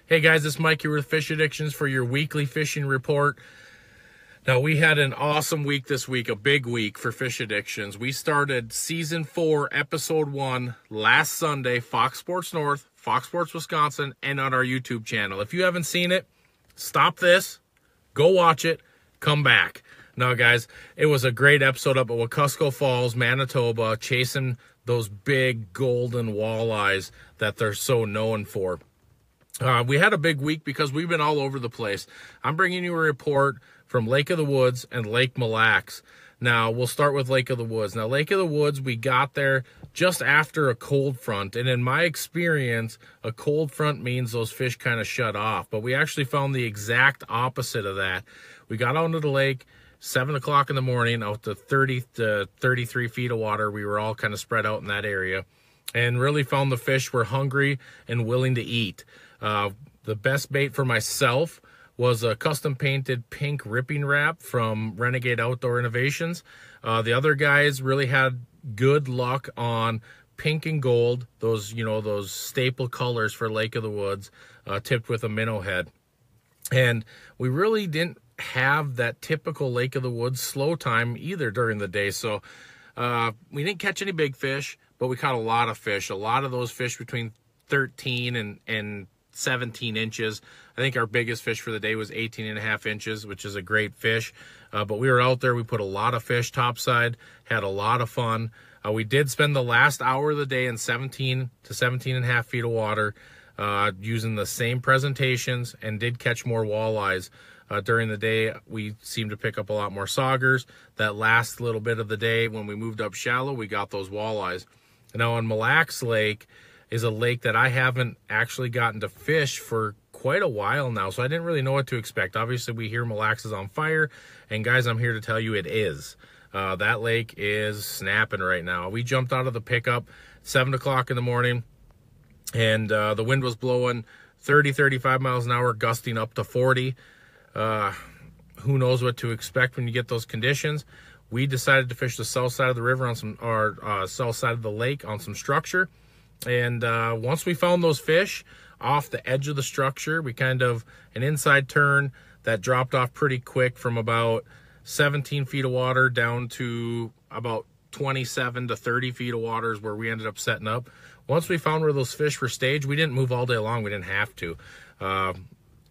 Hey guys, it's Mike here with Fish Addictions for your weekly fishing report. Now, we had an awesome week this week, a big week for Fish Addictions. We started Season 4, Episode 1 last Sunday, Fox Sports North, Fox Sports Wisconsin, and on our YouTube channel. If you haven't seen it, stop this, go watch it, come back. Now, guys, it was a great episode up at Wekusko Falls, Manitoba, chasing those big golden walleyes that they're so known for. We had a big week because we've been all over the place. I'm bringing you a report from Lake of the Woods and Lake Mille Lacs. Now, we'll start with Lake of the Woods. Now, Lake of the Woods, we got there just after a cold front. And in my experience, a cold front means those fish kind of shut off. But we actually found the exact opposite of that. We got out into the lake, 7 o'clock in the morning, out to 30 to 33 feet of water. We were all kind of spread out in that area. And really found the fish were hungry and willing to eat. The best bait for myself was a custom painted pink ripping wrap from Renegade Outdoor Innovations. The other guys really had good luck on pink and gold, those staple colors for Lake of the Woods, tipped with a minnow head. And we really didn't have that typical Lake of the Woods slow time either during the day. So we didn't catch any big fish, but we caught a lot of fish. A lot of those fish between 13 and 17 inches. I think our biggest fish for the day was 18 and a half inches, which is a great fish. But we were out there. We put a lot of fish topside, had a lot of fun. We did spend the last hour of the day in 17 to 17 and a half feet of water using the same presentations and did catch more walleyes. During the day, we seemed to pick up a lot more saugers. That last little bit of the day, when we moved up shallow, we got those walleyes. Now, on Mille Lacs Lake is a lake that I haven't actually gotten to fish for quite a while now, so I didn't really know what to expect. Obviously, we hear Mille Lacs is on fire, and guys, I'm here to tell you it is. That lake is snapping right now. We jumped out of the pickup 7 o'clock in the morning, and the wind was blowing 30, 35 miles an hour, gusting up to 40. Who knows what to expect when you get those conditions. We decided to fish the south side of the river on south side of the lake on some structure. And once we found those fish off the edge of the structure, we kind of an inside turn that dropped off pretty quick from about 17 feet of water down to about 27 to 30 feet of water is where we ended up setting up. Once we found where those fish were staged, we didn't move all day long. We didn't have to.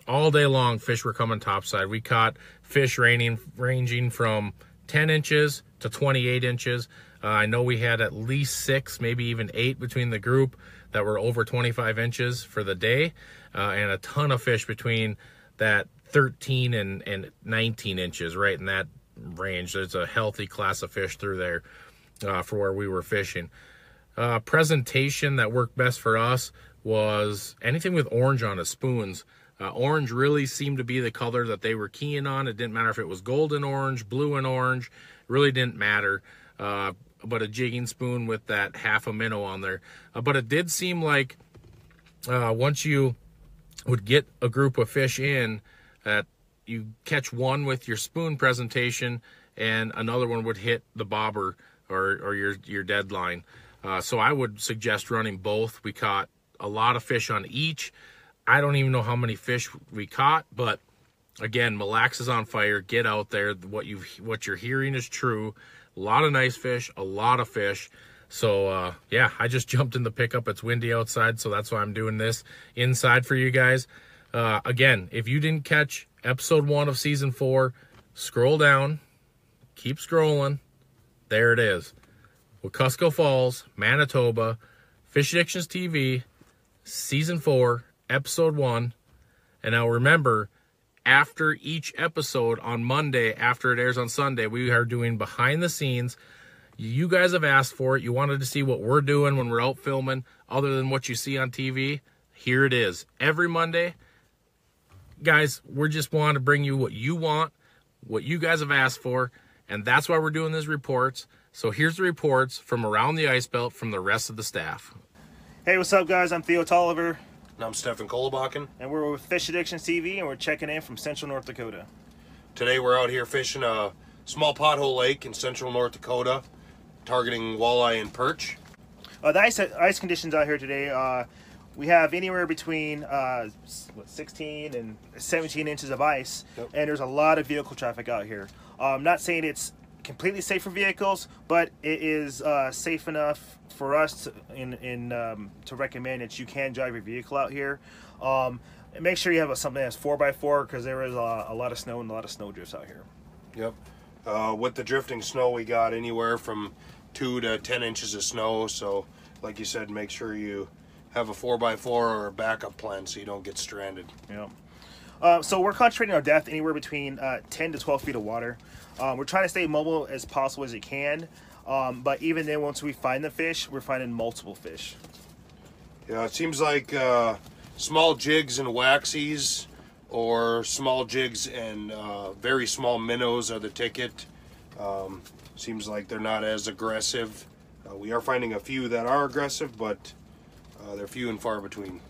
All day long, fish were coming topside. We caught fish ranging from 10 inches to 28 inches. I know we had at least 6, maybe even 8 between the group that were over 25 inches for the day, and a ton of fish between that 13 and 19 inches, right in that range. There's a healthy class of fish through there for where we were fishing. Presentation that worked best for us was anything with orange on it, spoons. Orange really seemed to be the color that they were keying on. It didn't matter if it was golden orange, blue and orange. It really didn't matter. But a jigging spoon with that half a minnow on there. But it did seem like once you would get a group of fish in, that you catch one with your spoon presentation and another one would hit the bobber or your deadline. So I would suggest running both. We caught a lot of fish on each. I don't even know how many fish we caught, but again, Mille Lacs is on fire. Get out there. What you're hearing is true. A lot of nice fish, a lot of fish. So, yeah, I just jumped in the pickup. It's windy outside, so that's why I'm doing this inside for you guys. Again, if you didn't catch episode 1 of season 4, scroll down, keep scrolling. There it is. Wekusko Falls, Manitoba, Fish Addictions TV, season 4, episode 1. And now remember, after each episode on Monday, after it airs on Sunday, we are doing behind the scenes. You guys have asked for it. You wanted to see what we're doing when we're out filming other than what you see on TV. Here it is. Every Monday, guys, we're just wanting to bring you what you want, what you guys have asked for, and that's why we're doing these reports. So here's the reports from around the ice belt from the rest of the staff. Hey, what's up, guys? I'm Theo Tolliver. And I'm Stefan Kolobakken. And we're with Fish Addictions TV, and we're checking in from Central North Dakota. Today we're out here fishing a small pothole lake in Central North Dakota, targeting walleye and perch. The ice conditions out here today, we have anywhere between 16 and 17 inches of ice, and there's a lot of vehicle traffic out here. Not saying it's completely safe for vehicles, but it is safe enough for us to recommend that you can drive your vehicle out here. And make sure you have something that's 4x4, because there is a lot of snow and a lot of snow drifts out here. Yep. With the drifting snow, we got anywhere from 2 to 10 inches of snow. So, like you said, make sure you have a 4x4 or a backup plan so you don't get stranded. Yeah. So we're concentrating our depth anywhere between 10 to 12 feet of water. We're trying to stay mobile as possible as you can, but even then, once we find the fish, we're finding multiple fish. Yeah, it seems like small jigs and waxies, or small jigs and very small minnows are the ticket. Seems like they're not as aggressive. We are finding a few that are aggressive, but they're few and far between.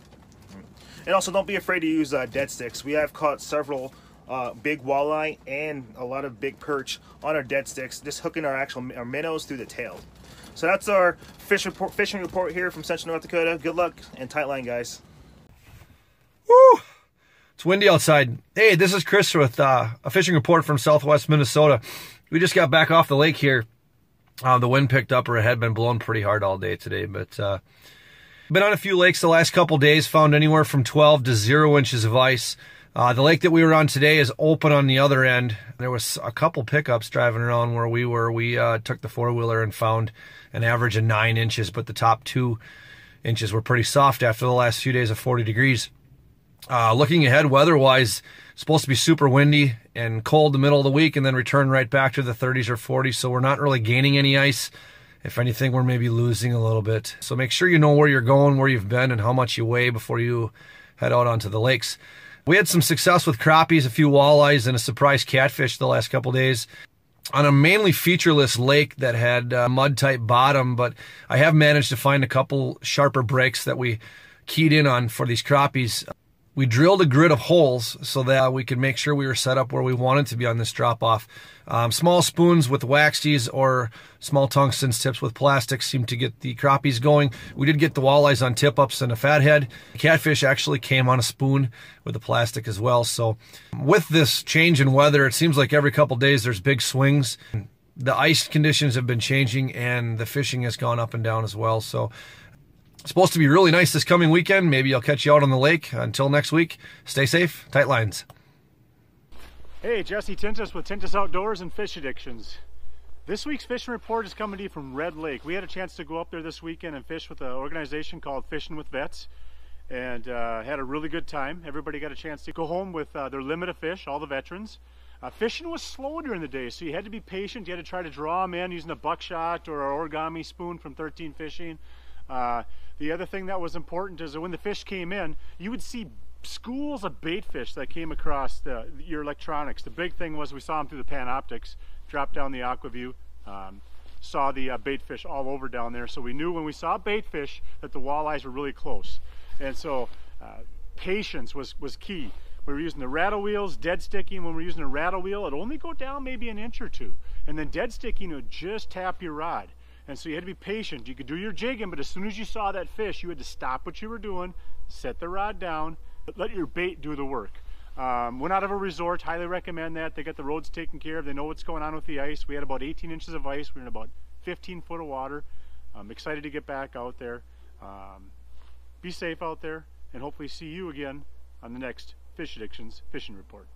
And also, don't be afraid to use dead sticks. We have caught several big walleye and a lot of big perch on our dead sticks, just hooking our minnows through the tail. So that's our fishing report here from Central North Dakota. Good luck and tight line, guys. Woo! It's windy outside. Hey, this is Chris with a fishing report from Southwest Minnesota. We just got back off the lake here. The wind picked up, or it had been blowing pretty hard all day today, but been on a few lakes the last couple days, found anywhere from 12 to 0 inches of ice. The lake that we were on today is open on the other end. There was a couple pickups driving around where we were. We took the four-wheeler and found an average of 9 inches, but the top 2 inches were pretty soft after the last few days of 40 degrees. Looking ahead weather-wise, it's supposed to be super windy and cold the middle of the week and then return right back to the 30s or 40s, so we're not really gaining any ice. If anything, we're maybe losing a little bit. So make sure you know where you're going, where you've been, and how much you weigh before you head out onto the lakes. We had some success with crappies, a few walleyes, and a surprise catfish the last couple days on a mainly featureless lake that had mud-type bottom, but I have managed to find a couple sharper breaks that we keyed in on for these crappies. We drilled a grid of holes so that we could make sure we were set up where we wanted to be on this drop-off. Small spoons with waxies or small tungsten tips with plastic seem to get the crappies going. We did get the walleyes on tip-ups and a fathead. Catfish actually came on a spoon with the plastic as well. So with this change in weather, it seems like every couple days there's big swings. The ice conditions have been changing and the fishing has gone up and down as well. So it's supposed to be really nice this coming weekend. Maybe I'll catch you out on the lake. Until next week, stay safe, tight lines. Hey, Jesse Tintus with Tintus Outdoors and Fish Addictions. This week's fishing report is coming to you from Red Lake. We had a chance to go up there this weekend and fish with an organization called Fishing with Vets, and had a really good time. Everybody got a chance to go home with their limit of fish, all the veterans. Fishing was slow during the day, so you had to be patient. You had to try to draw them in using a buckshot or an origami spoon from 13 Fishing. The other thing that was important is that when the fish came in, you would see schools of bait fish that came across your electronics. The big thing was we saw them through the Panoptics, dropped down the AquaView, saw the bait fish all over down there. So we knew when we saw bait fish that the walleyes were really close. And so patience was key. We were using the rattle wheels, dead sticking. When we're using a rattle wheel, it'd only go down maybe an inch or two. And then dead sticking would just tap your rod. And so you had to be patient. You could do your jigging, but as soon as you saw that fish, you had to stop what you were doing, set the rod down, let your bait do the work. Went out of a resort, highly recommend that. They got the roads taken care of. They know what's going on with the ice. We had about 18 inches of ice. We were in about 15 foot of water. I'm excited to get back out there. Be safe out there, and hopefully see you again on the next Fish Addictions Fishing Report.